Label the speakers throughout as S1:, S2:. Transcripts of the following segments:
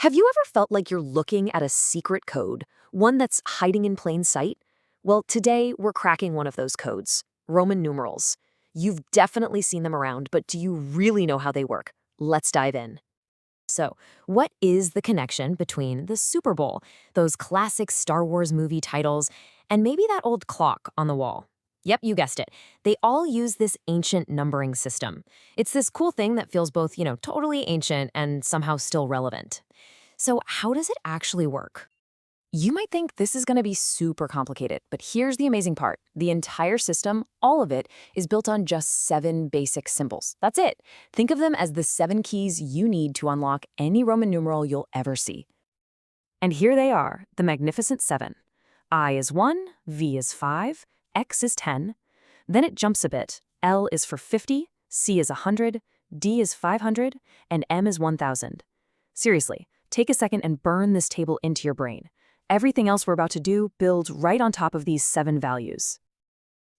S1: Have you ever felt like you're looking at a secret code, one that's hiding in plain sight? Well, today we're cracking one of those codes, Roman numerals. You've definitely seen them around, but do you really know how they work? Let's dive in. So, what is the connection between the Super Bowl, those classic Star Wars movie titles, and maybe that old clock on the wall? Yep, you guessed it. They all use this ancient numbering system. It's this cool thing that feels both, totally ancient and somehow still relevant. So, how does it actually work? You might think this is going to be super complicated, but here's the amazing part. The entire system, all of it, is built on just 7 basic symbols. That's it. Think of them as the 7 keys you need to unlock any Roman numeral you'll ever see. And here they are, the magnificent 7. I is 1, V is 5, X is 10. Then it jumps a bit. L is for 50, C is 100, D is 500, and M is 1000. Seriously, take a second and burn this table into your brain. Everything else we're about to do builds right on top of these 7 values.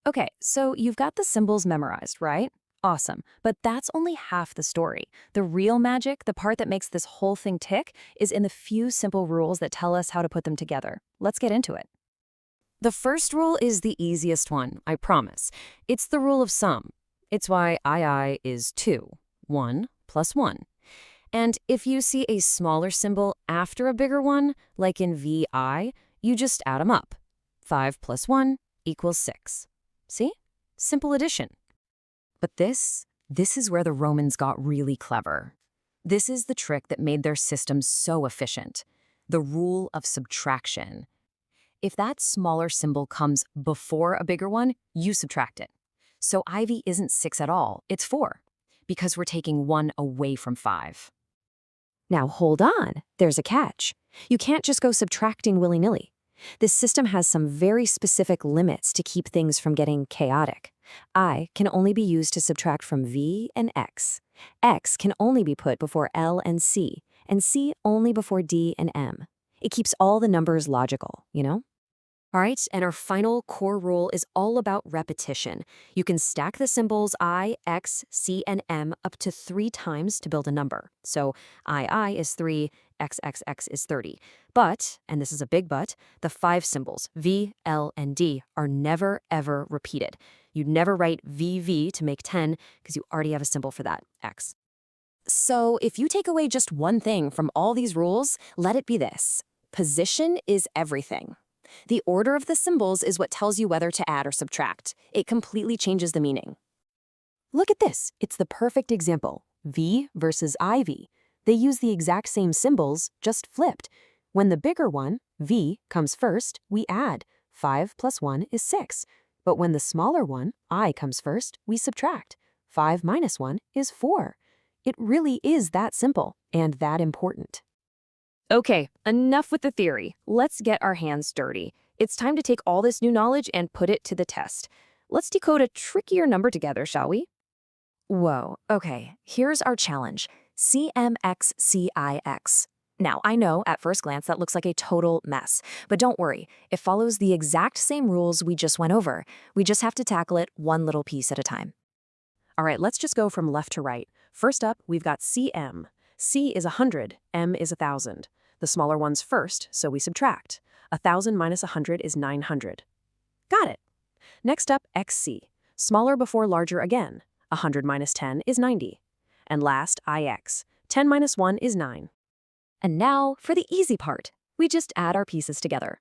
S1: Okay, so you've got the symbols memorized, right? Awesome, but that's only half the story. The real magic, the part that makes this whole thing tick, is in the few simple rules that tell us how to put them together. Let's get into it. The first rule is the easiest one, I promise. It's the rule of sum. It's why II is 2, 1 plus 1. And if you see a smaller symbol after a bigger one, like in VI, you just add them up. 5 plus 1 equals 6. See? Simple addition. But this is where the Romans got really clever. This is the trick that made their system so efficient. The rule of subtraction. If that smaller symbol comes before a bigger one, you subtract it. So IV isn't 6 at all, it's 4, because we're taking 1 away from 5. Now hold on, there's a catch. You can't just go subtracting willy-nilly. This system has some very specific limits to keep things from getting chaotic. I can only be used to subtract from V and X. X can only be put before L and C only before D and M. It keeps all the numbers logical, you know? All right, and our final core rule is all about repetition. You can stack the symbols I, X, C, and M up to 3 times to build a number. So II is 3, XXX is 30. But, and this is a big but, the 5 symbols, V, L, and D, are never, ever repeated. You'd never write VV to make 10 because you already have a symbol for that, X. So if you take away just one thing from all these rules, let it be this. Position is everything. The order of the symbols is what tells you whether to add or subtract. It completely changes the meaning. Look at this. It's the perfect example. V versus IV. They use the exact same symbols, just flipped. When the bigger one, V, comes first, we add. 5 plus 1 is 6. But when the smaller one, I, comes first, we subtract. 5 minus 1 is 4. It really is that simple and that important. Okay, enough with the theory. Let's get our hands dirty. It's time to take all this new knowledge and put it to the test. Let's decode a trickier number together, shall we? Whoa, okay, here's our challenge. CMXCIX. Now, I know at first glance that looks like a total mess, but don't worry. It follows the exact same rules we just went over. We just have to tackle it one little piece at a time. All right, let's just go from left to right. First up, we've got CM. C is 100, M is 1,000. The smaller one's first, so we subtract. 1,000 minus 100 is 900. Got it. Next up, XC. Smaller before larger again. 100 minus 10 is 90. And last, IX. 10 minus 1 is 9. And now, for the easy part. We just add our pieces together.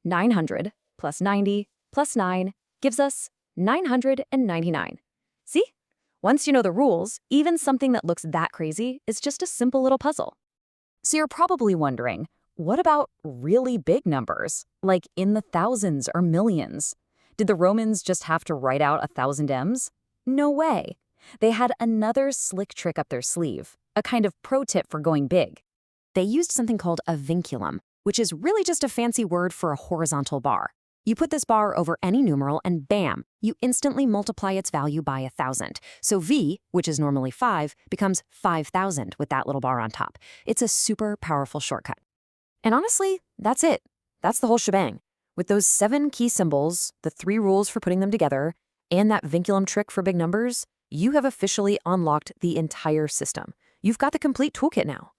S1: 900 plus 90 plus 9 gives us 999. See? Once you know the rules, even something that looks that crazy is just a simple little puzzle. So you're probably wondering, what about really big numbers, like in the thousands or millions? Did the Romans just have to write out 1,000 M's? No way. They had another slick trick up their sleeve, a kind of pro tip for going big. They used something called a vinculum, which is really just a fancy word for a horizontal bar. You put this bar over any numeral and bam, you instantly multiply its value by 1,000. So V, which is normally 5, becomes 5,000 with that little bar on top. It's a super powerful shortcut. And honestly, that's it. That's the whole shebang. With those 7 key symbols, the 3 rules for putting them together, and that vinculum trick for big numbers, you have officially unlocked the entire system. You've got the complete toolkit now.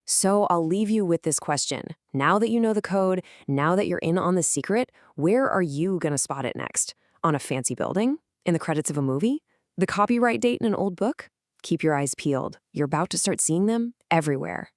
S1: So I'll leave you with this question. Now that you know the code, now that you're in on the secret, where are you going to spot it next? On a fancy building? In the credits of a movie? The copyright date in an old book? Keep your eyes peeled. You're about to start seeing them everywhere.